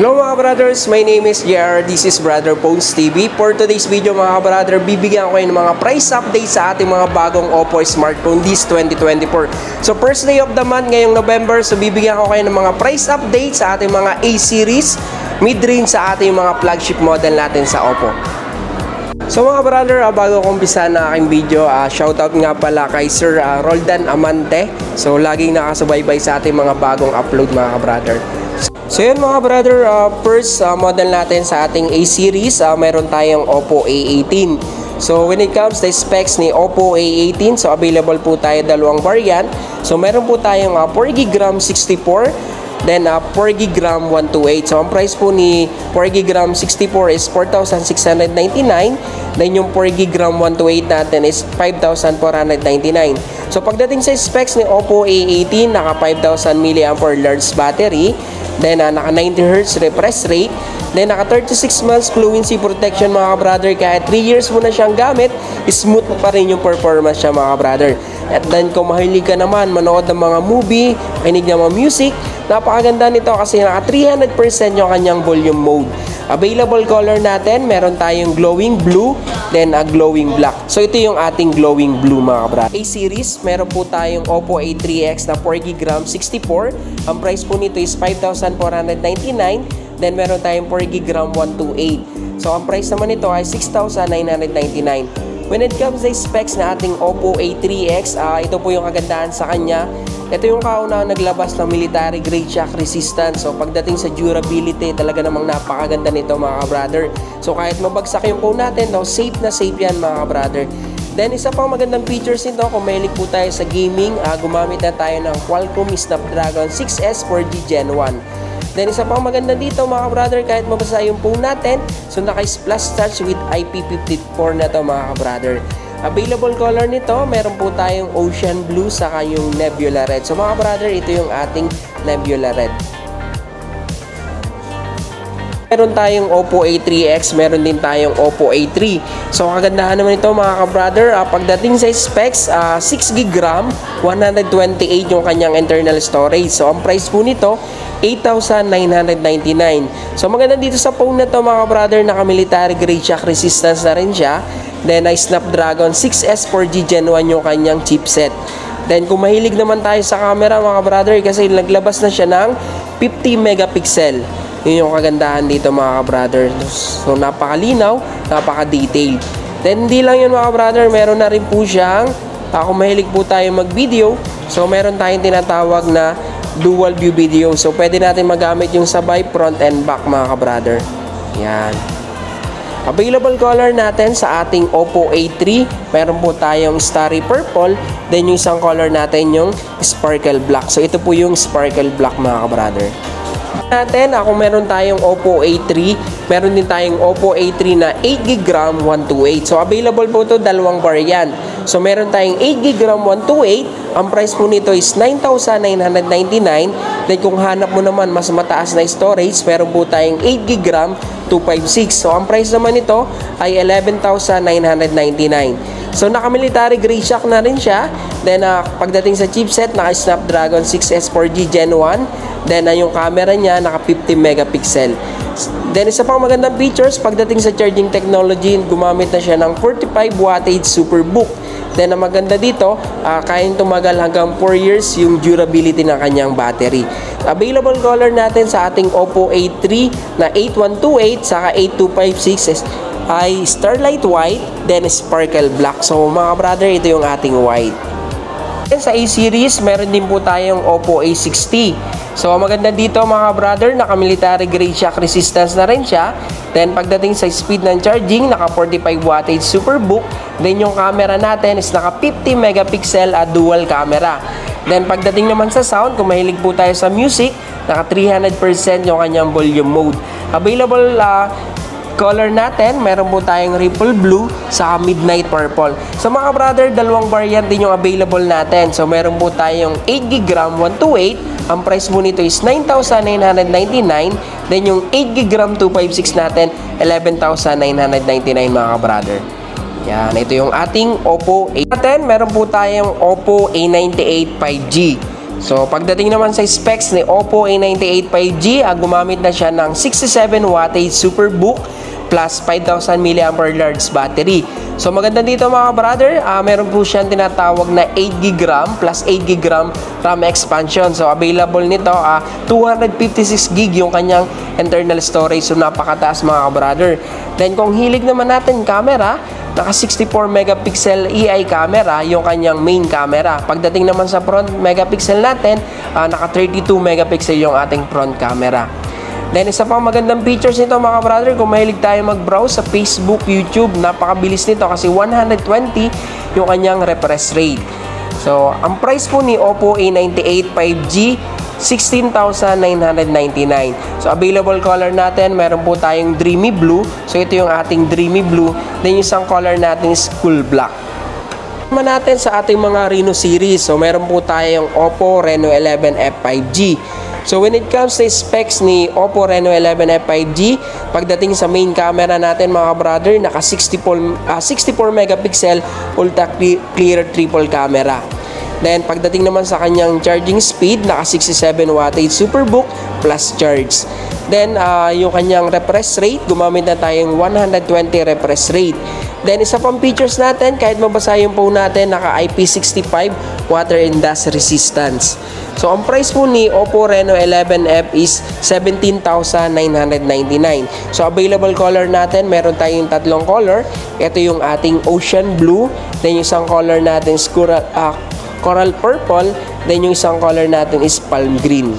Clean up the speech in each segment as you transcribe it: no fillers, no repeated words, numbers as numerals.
Hello mga brothers, my name is JR. This is Brother Phones TV. For today's video mga brother, bibigyan ko kayo ng mga price update sa ating mga bagong Oppo smartphone this 2024. So first day of the month ngayong November, so bibigyan ko kayo ng mga price update sa ating mga A-series, mid-range sa ating mga flagship model natin sa Oppo. So mga brother, bago kong umpisa na aking video, shoutout nga pala kay Sir Roldan Amante. So laging nakasubaybay sa ating mga bagong upload mga brother. So yun mga brother, first model natin sa ating A-series, meron tayong Oppo A18. So when it comes to specs ni Oppo A18, so available po tayo dalawang variant. So meron po tayong 4GB RAM 64, then 4GB RAM 128. So ang price po ni 4GB RAM 64 is 4,699. Then yung 4GB RAM 128 natin is 5,499. So pagdating sa specs ni Oppo A18, naka 5,000 mAh large battery. Then naka 90Hz refresh rate. Then naka 36 months fluency protection mga brother. Kaya 3 years mo na siyang gamit, smooth pa rin yung performance siya mga brother. At then kung mahilig ka naman manood ng mga movie, makinig ng mga music, napakaganda nito kasi naka 300% yung kanyang volume mode. Available color natin, meron tayong glowing blue, then glowing black. So ito yung ating glowing blue mga brother. A-series, meron po tayong Oppo A3X na 4GB RAM 64. Ang price po nito is 5,499. Then meron tayong 4GB RAM 128. So ang price naman nito ay 6,999. When it comes to specs na ating Oppo A3X, ito po yung kagandahan sa kanya. Ito yung kauna naglabas ng military grade shock resistance. So pagdating sa durability, talaga namang napakaganda nito mga brother. So kahit mabagsak yung phone natin, no, safe na safe yan mga brother. Then isa pang magandang features nito, kung mahilig po tayo sa gaming, gumamit na tayo ng Qualcomm Snapdragon 6S 4G Gen 1. Then isa pang maganda dito mga brother, kahit mabasa yung phone natin, so naka-splash touch with IP54 na to mga brother. Available color nito, meron po tayong ocean blue saka yung nebula red. So mga brother, ito yung ating nebula red. Meron tayong Oppo A3X, meron din tayong Oppo A3. So kagandahan naman ito mga ka-brother, pagdating sa specs, 6GB RAM, 128 yung kanyang internal storage. So ang price po nito, 8,999. So maganda dito sa phone na to mga brother, naka-military grade shock resistance na rin siya. Then ay Snapdragon 6S 4G Gen 1 yung kanyang chipset. Then kung mahilig naman tayo sa camera mga brother, kasi naglabas na siya ng 50 megapixel. Yun yung kagandahan dito mga brother. So napakalinaw, napaka-detailed. Then hindi lang yun mga brother, meron na rin po siyang, kung mahilig po tayo mag-video, so meron tayong tinatawag na dual view video. So pwede natin magamit yung sabay front and back mga brother. Yan. Available color natin sa ating Oppo A3, meron po tayong starry purple, then yung isang color natin yung sparkle black. So ito po yung sparkle black mga brother. Natin, kung meron tayong Oppo A3, meron din tayong Oppo A3 na 8GB RAM 128. So available po ito dalawang variant. So meron tayong 8GB RAM 128, ang price po nito is 9,999. Then kung hanap mo naman mas mataas na storage, meron po tayong 8GB RAM 256. So ang price naman nito ay 11,999. So naka-military grade shock na rin siya. Then pagdating sa chipset, naka-Snapdragon 6S 4G Gen 1. Then yung camera niya, naka 50 megapixel. Then isa pang magandang features, pagdating sa charging technology, gumamit na siya ng 45 wattage Superbook. Then ang maganda dito, kayang tumagal hanggang 4 years yung durability ng kanyang battery. Available color natin sa ating Oppo A3 na 8128 saka 8256 ay Starlight White, then Sparkle Black. So mga brother, ito yung ating white. Then sa A-series, meron din po tayong Oppo A60. So maganda dito mga brother, naka-military grade shock resistance na rin siya. Then pagdating sa speed ng charging, naka 45 wattage Superbook. Then yung camera natin is naka 50 megapixel at dual camera. Then pagdating naman sa sound, kung mahilig po tayo sa music, naka 300% yung kanyang volume mode. Available color natin, meron po tayong ripple blue sa midnight purple. So mga brother, dalawang variant din yung available natin. So meron po tayong 8GB RAM 128. Ang price po nito is 9,999. Then yung 8GB RAM 256 natin, 11,999 mga brother. Yan, ito yung ating Oppo A. Natin, meron po tayong Oppo A98 5G. So, pagdating naman sa specs ni Oppo A98 5G, gumamit na siya ng 67 wattage Superbook plus 5,000 mAh battery. So, maganda dito mga brother, meron po siyang tinatawag na 8GB RAM plus 8GB RAM expansion. So, available nito, 256GB yung kanyang internal storage. So, napakataas mga brother. Then, kung hilig naman natin camera, naka 64 megapixel EI camera yung kanyang main camera. Pagdating naman sa front megapixel natin, naka 32 megapixel yung ating front camera. Then isa pang magandang features nito mga brother, kung mahilig tayo mag-browse sa Facebook, YouTube, napakabilis nito kasi 120 yung kanyang refresh rate. So, ang price po ni Oppo A98 5G 16,999. So, available color natin, meron po tayong Dreamy Blue. So, ito yung ating Dreamy Blue. Then, yung isang color natin is Cool Black. Naman natin sa ating mga Reno series. So, meron po tayong Oppo Reno 11F 5G. So, when it comes to specs ni Oppo Reno 11F 5G, pagdating sa main camera natin mga brother, naka 64 megapixel ultra clear triple camera. Then, pagdating naman sa kanyang charging speed, naka 67 wattage Superbook plus charge. Then, yung kanyang refresh rate, gumamit na tayong 120 refresh rate. Then, isa pang features natin, kahit mabasa yung phone natin, naka IP65 water and dust resistance. So, ang price po ni Oppo Reno 11F is 17,999. So, available color natin, meron tayong tatlong color. Ito yung ating Ocean Blue. Then, yung isang color natin is Coral Purple, then yung isang color natin is Palm Green.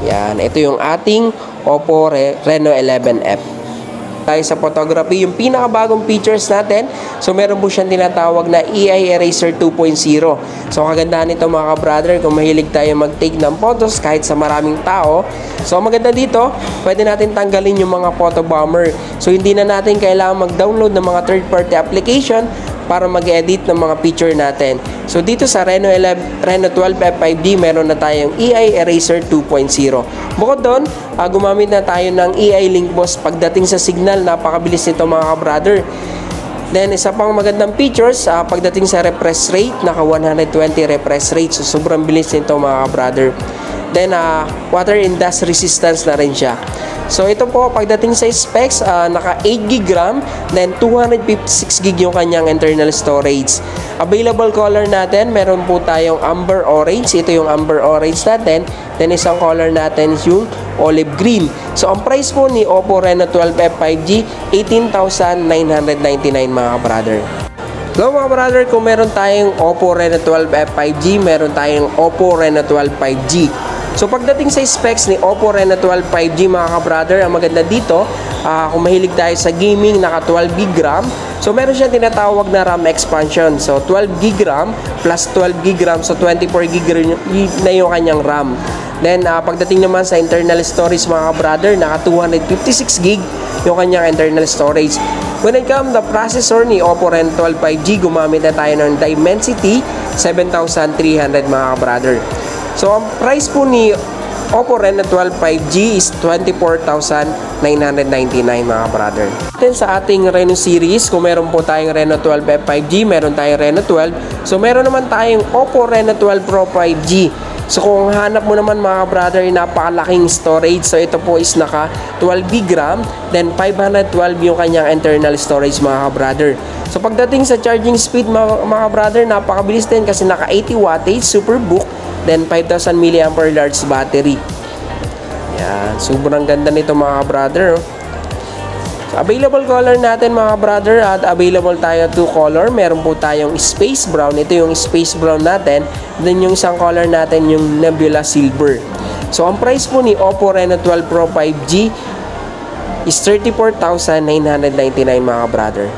Yan, ito yung ating Oppo Reno 11F. Tayo sa photography, yung pinakabagong features natin, so meron po siyang tinatawag na AI Eraser 2.0. So kagandahan nito mga brother, kung mahilig tayo mag-take ng photos kahit sa maraming tao, so maganda dito, pwede natin tanggalin yung mga photo bomber. So hindi na natin kailangan mag-download ng mga third-party application para mag-edit ng mga picture natin. So dito sa Reno 12F 5D, meron na tayong AI Eraser 2.0. Bukod doon, gumamit na tayo ng AI Link Boss pagdating sa signal. Napakabilis nito mga brother. Then isa pang magandang features, pagdating sa refresh rate, naka 120 refresh rate. So sobrang bilis nito mga brother. Then water and dust resistance na rin siya. So ito po, pagdating sa specs, naka 8GB RAM, then 256GB yung kanyang internal storage. Available color natin, meron po tayong amber orange. Ito yung amber orange natin. Then isang color natin is yung olive green. So ang price po ni Oppo Reno 12F 5G, 18,999 mga brother. Hello mga brother, kung meron tayong Oppo Reno 12F 5G, meron tayong Oppo Reno 12 5G. So pagdating sa specs ni Oppo Reno 12 5G mga brother, ang maganda dito, kung mahilig tayo sa gaming, naka 12GB RAM. So meron siyang tinatawag na RAM expansion. So 12GB RAM plus 12GB RAM, so 24GB na yung kanyang RAM. Then pagdating naman sa internal storage mga brother, naka 256GB yung kanyang internal storage. When it comes to the processor ni Oppo Reno 12 5G, gumamit na tayo ng Dimensity 7300 mga brother. So, ang price po ni Oppo Reno 12 5G is 24,999 mga brother. Then sa ating Reno series, kung meron po tayong Reno 12F 5G, meron tayong Reno 12. So, meron naman tayong Oppo Reno 12 Pro 5G. So, kung hanap mo naman mga brother, napakalaking storage. So, ito po is naka 12GB RAM, then 512 yung kanyang internal storage mga brother. So, pagdating sa charging speed mga brother, napakabilis din kasi naka 80 wattage Superbook, then 5,000 mAh battery. Yan, sobrang ganda nito mga brother. So, available color natin mga brother, at available tayo 2 color. Meron po tayong space brown, ito yung space brown natin. Then yung isang color natin yung nebula silver. So ang price po ni Oppo Reno 12 Pro 5G is 34,999 mga brother.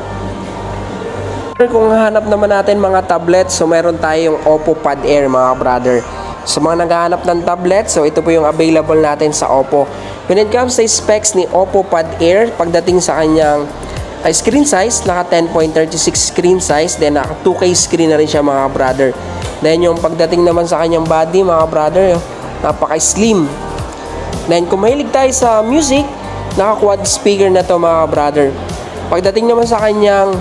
Kung hanap naman natin mga tablet, so meron tayong Oppo Pad Air mga brother. Sa mga naghahanap ng tablet, so ito po yung available natin sa Oppo. When it comes sa specs ni Oppo Pad Air, pagdating sa kanyang screen size, naka 10.36 screen size, then naka 2K screen na rin siya mga brother. Then yung pagdating naman sa kanyang body mga brother, napaka-slim. Then kung mahilig tayo sa music, naka quad speaker na to mga brother. Pagdating naman sa kanyang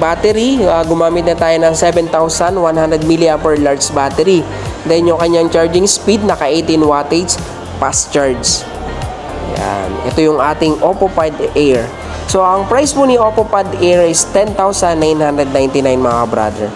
battery, gumamit na tayo ng 7,100 mAh battery. Then yung kanyang charging speed, naka 18 wattage, fast charge. Yan. Ito yung ating Oppo Pad Air. So, ang price po ni Oppo Pad Air is 10,999 mga brother.